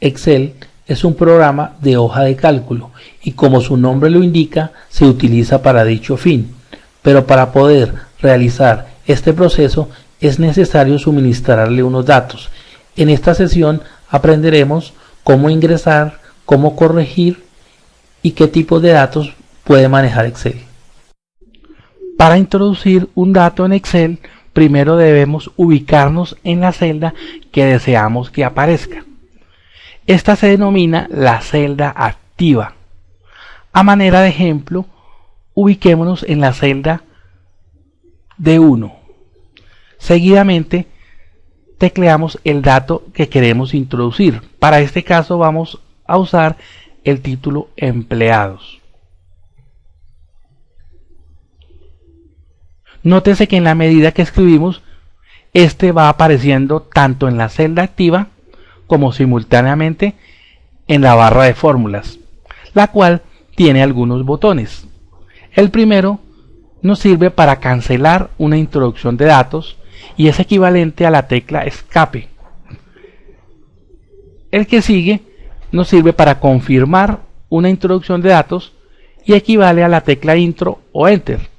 Excel es un programa de hoja de cálculo y, como su nombre lo indica, se utiliza para dicho fin. Pero para poder realizar este proceso es necesario suministrarle unos datos. En esta sesión aprenderemos cómo ingresar, cómo corregir y qué tipo de datos puede manejar Excel. Para introducir un dato en Excel, primero debemos ubicarnos en la celda que deseamos que aparezca. Esta se denomina la celda activa. A manera de ejemplo, ubiquémonos en la celda D1. Seguidamente, tecleamos el dato que queremos introducir. Para este caso vamos a usar el título empleados. Nótese que en la medida que escribimos, este va apareciendo tanto en la celda activa como simultáneamente en la barra de fórmulas, la cual tiene algunos botones. El primero nos sirve para cancelar una introducción de datos y es equivalente a la tecla escape. El que sigue nos sirve para confirmar una introducción de datos y equivale a la tecla intro o enter.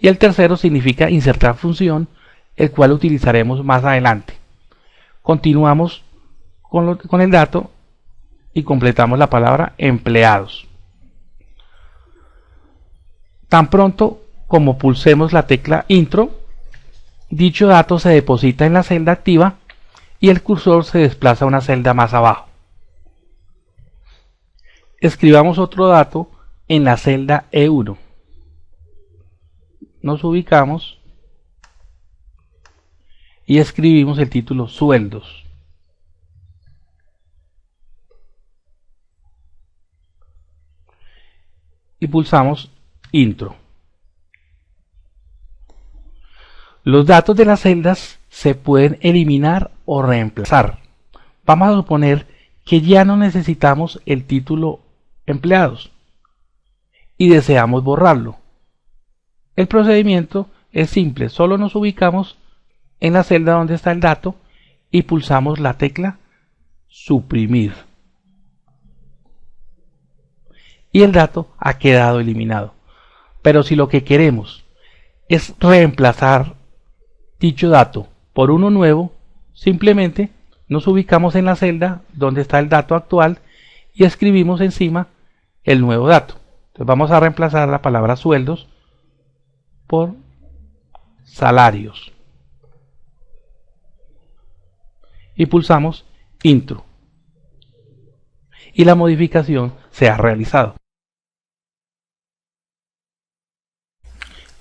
Y el tercero significa insertar función, el cual utilizaremos más adelante. Continuamos con el dato y completamos la palabra empleados. Tan pronto como pulsemos la tecla intro, dicho dato se deposita en la celda activa y el cursor se desplaza a una celda más abajo. Escribamos otro dato en la celda E1. Nos ubicamos y escribimos el título sueldos. Y pulsamos intro. Los datos de las celdas se pueden eliminar o reemplazar. Vamos a suponer que ya no necesitamos el título empleados y deseamos borrarlo. El procedimiento es simple, solo nos ubicamos en la celda donde está el dato y pulsamos la tecla suprimir. Y el dato ha quedado eliminado. Pero si lo que queremos es reemplazar dicho dato por uno nuevo, simplemente nos ubicamos en la celda donde está el dato actual y escribimos encima el nuevo dato. Entonces vamos a reemplazar la palabra sueldos por salarios. Y pulsamos intro. Y la modificación se ha realizado.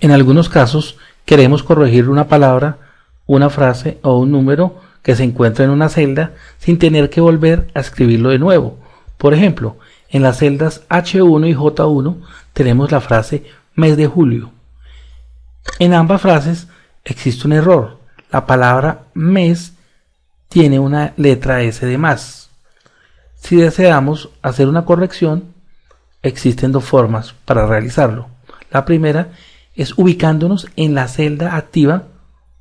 En algunos casos queremos corregir una palabra, una frase o un número que se encuentra en una celda sin tener que volver a escribirlo de nuevo. Por ejemplo, en las celdas H1 y J1 tenemos la frase mes de julio. En ambas frases existe un error. La palabra mes tiene una letra S de más. Si deseamos hacer una corrección, existen dos formas para realizarlo. La primera es ubicándonos en la celda activa,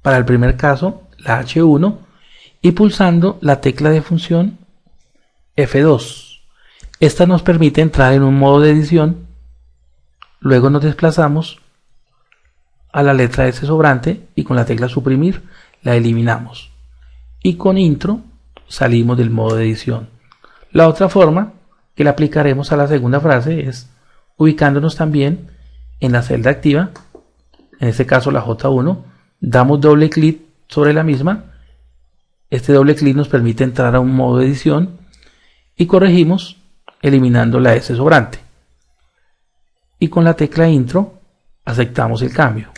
para el primer caso, la H1, y pulsando la tecla de función F2. Esta nos permite entrar en un modo de edición. Luego nos desplazamos a la letra S sobrante y con la tecla suprimir la eliminamos. Y con intro salimos del modo de edición. La otra forma que le aplicaremos a la segunda frase es ubicándonos también en la celda activa, en este caso la J1, damos doble clic sobre la misma. Este doble clic nos permite entrar a un modo de edición y corregimos eliminando la S sobrante. Y con la tecla intro aceptamos el cambio.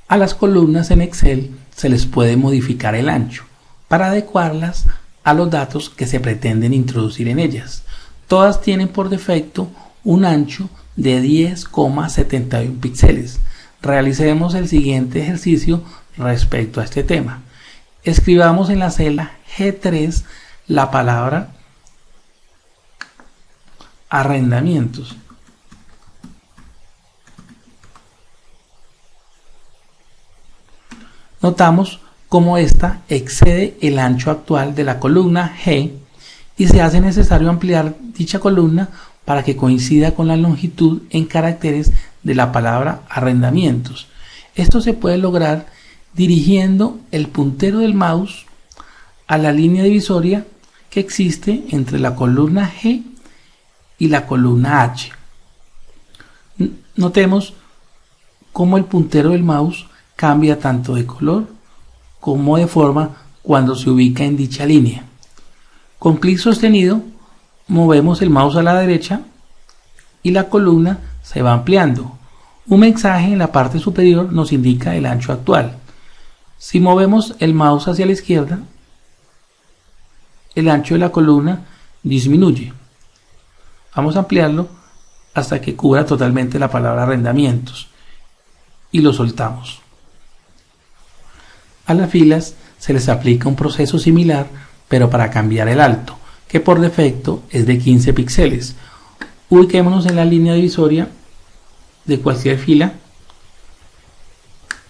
A las columnas en Excel se les puede modificar el ancho para adecuarlas a los datos que se pretenden introducir en ellas. Todas tienen por defecto un ancho de 10,71 píxeles. Realicemos el siguiente ejercicio respecto a este tema. Escribamos en la celda G3 la palabra arrendamientos. Notamos como ésta excede el ancho actual de la columna G y se hace necesario ampliar dicha columna para que coincida con la longitud en caracteres de la palabra arrendamientos. Esto se puede lograr dirigiendo el puntero del mouse a la línea divisoria que existe entre la columna G y la columna H. Notemos cómo el puntero del mouse cambia tanto de color como de forma cuando se ubica en dicha línea. Con clic sostenido movemos el mouse a la derecha y la columna se va ampliando. Un mensaje en la parte superior nos indica el ancho actual. Si movemos el mouse hacia la izquierda, el ancho de la columna disminuye. Vamos a ampliarlo hasta que cubra totalmente la palabra arrendamientos y lo soltamos. A las filas se les aplica un proceso similar, pero para cambiar el alto, que por defecto es de 15 píxeles. Ubiquémonos en la línea divisoria de cualquier fila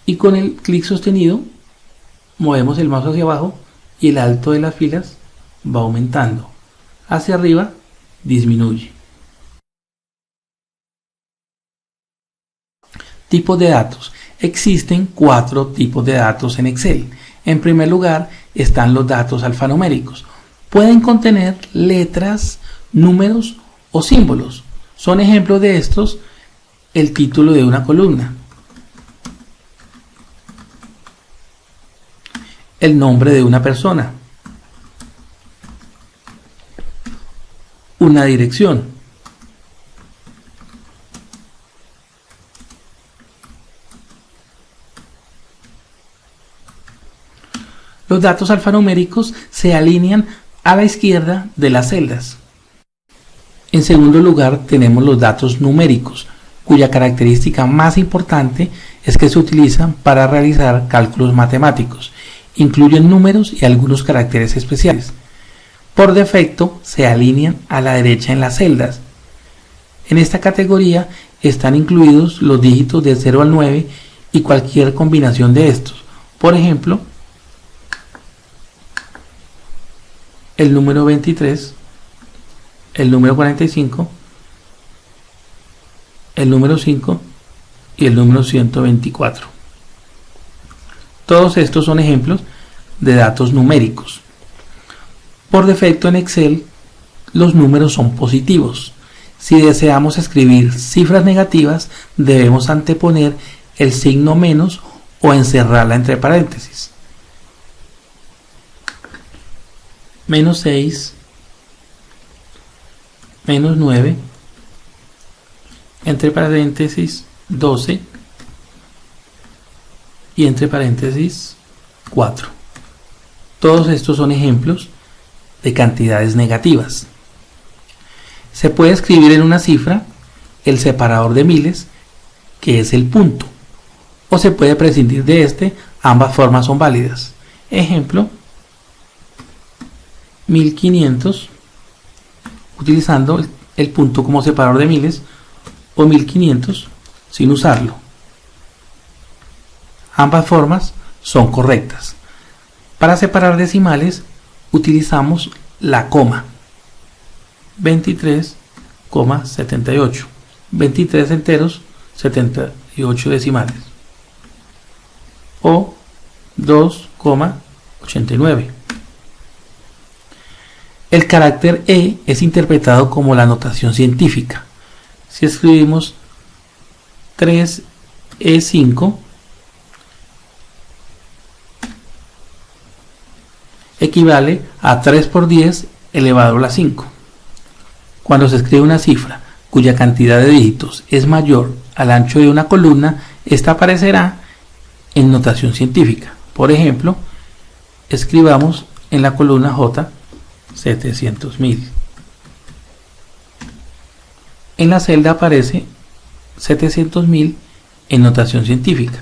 y con el clic sostenido movemos el mouse hacia abajo y el alto de las filas va aumentando. Hacia arriba disminuye. Tipos de datos. Existen 4 tipos de datos en Excel. En primer lugar están los datos alfanuméricos. Pueden contener letras, números o símbolos. Son ejemplos de estos el título de una columna, el nombre de una persona, una dirección, los datos alfanuméricos se alinean a la izquierda de las celdas. En segundo lugar tenemos los datos numéricos, cuya característica más importante es que se utilizan para realizar cálculos matemáticos. Incluyen números y algunos caracteres especiales. Por defecto se alinean a la derecha en las celdas. En esta categoría están incluidos los dígitos de 0 al 9 y cualquier combinación de estos. Por ejemplo, el número 23, el número 45, el número 5 y el número 124. Todos estos son ejemplos de datos numéricos. Por defecto en Excel, los números son positivos. Si deseamos escribir cifras negativas, debemos anteponer el signo menos o encerrarla entre paréntesis. Menos 6, menos 9, entre paréntesis 12 y entre paréntesis 4. Todos estos son ejemplos de cantidades negativas. Se puede escribir en una cifra el separador de miles, que es el punto, o se puede prescindir de este. Ambas formas son válidas. Ejemplo, 1500 utilizando el punto como separador de miles, o 1500 sin usarlo. Ambas formas son correctas. Para separar decimales utilizamos la coma. 23,78. 23 enteros, 78 decimales. O 2,89. El carácter E es interpretado como la notación científica. Si escribimos 3E5, equivale a 3 por 10 elevado a la 5. Cuando se escribe una cifra cuya cantidad de dígitos es mayor al ancho de una columna, esta aparecerá en notación científica. Por ejemplo, escribamos en la columna J 700.000. En la celda aparece 700.000 en notación científica,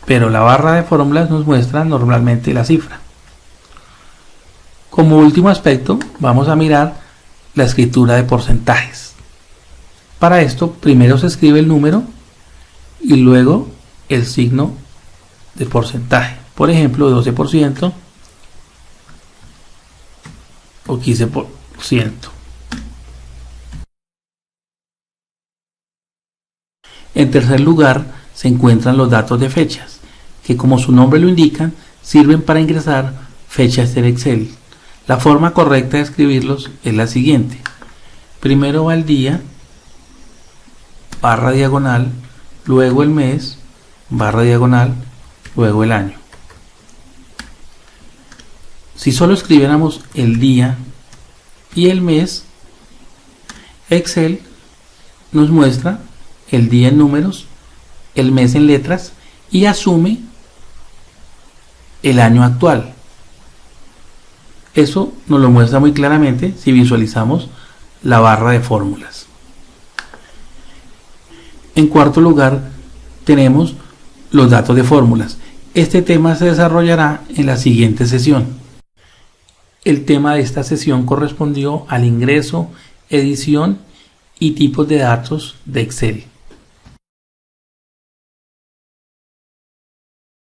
pero la barra de fórmulas nos muestra normalmente la cifra. Como último aspecto, vamos a mirar la escritura de porcentajes. Para esto, primero se escribe el número y luego el signo de porcentaje. Por ejemplo, 12% o 15%. En tercer lugar, se encuentran los datos de fechas, que como su nombre lo indica, sirven para ingresar fechas en Excel. La forma correcta de escribirlos es la siguiente. Primero va el día, barra diagonal, luego el mes, barra diagonal, luego el año. Si solo escribiéramos el día y el mes, Excel nos muestra el día en números, el mes en letras y asume el año actual. Eso nos lo muestra muy claramente si visualizamos la barra de fórmulas. En cuarto lugar, tenemos los datos de fórmulas. Este tema se desarrollará en la siguiente sesión. El tema de esta sesión correspondió al ingreso, edición y tipos de datos de Excel.